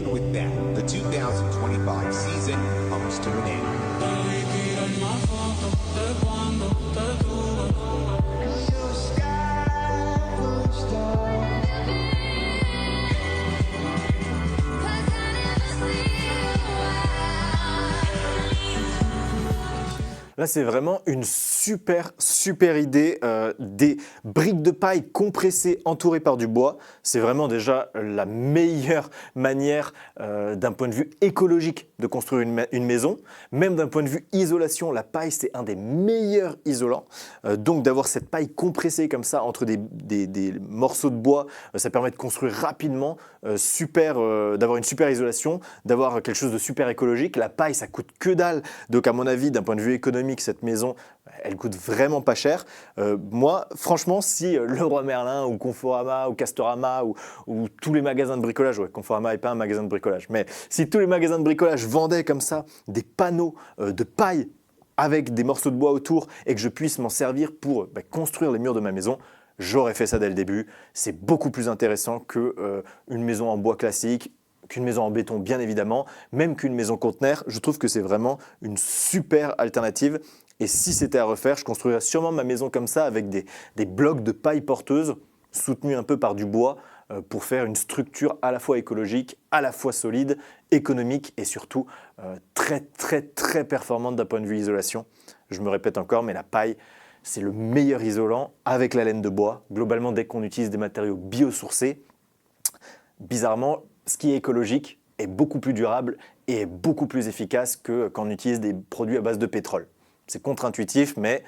And with that, the 2025 season comes to an end. Là, c'est vraiment une super idée. Des briques de paille compressées entourées par du bois. C'est vraiment déjà la meilleure manière d'un point de vue écologique de construire une maison. Même d'un point de vue isolation, la paille, c'est un des meilleurs isolants. Donc d'avoir cette paille compressée comme ça entre des morceaux de bois, ça permet de construire rapidement, d'avoir une super isolation, d'avoir quelque chose de super écologique. La paille, ça coûte que dalle. Donc à mon avis, d'un point de vue économique, cette maison, elle coûte vraiment pas cher. Moi, franchement, si Leroy Merlin ou Conforama ou Castorama ou tous les magasins de bricolage, ouais, Conforama n'est pas un magasin de bricolage, mais si tous les magasins de bricolage vendaient comme ça des panneaux de paille avec des morceaux de bois autour et que je puisse m'en servir pour construire les murs de ma maison, j'aurais fait ça dès le début. C'est beaucoup plus intéressant qu'une maison en bois classique, qu'une maison en béton bien évidemment, même qu'une maison conteneur. Je trouve que c'est vraiment une super alternative. Et si c'était à refaire, je construirais sûrement ma maison comme ça avec des blocs de paille porteuse soutenus un peu par du bois pour faire une structure à la fois écologique, à la fois solide, économique et surtout très performante d'un point de vue isolation. Je me répète encore, mais la paille, c'est le meilleur isolant avec la laine de bois. Globalement, dès qu'on utilise des matériaux biosourcés, bizarrement, ce qui est écologique est beaucoup plus durable et est beaucoup plus efficace que quand on utilise des produits à base de pétrole. C'est contre-intuitif, mais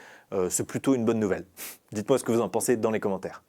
c'est plutôt une bonne nouvelle. Dites-moi ce que vous en pensez dans les commentaires.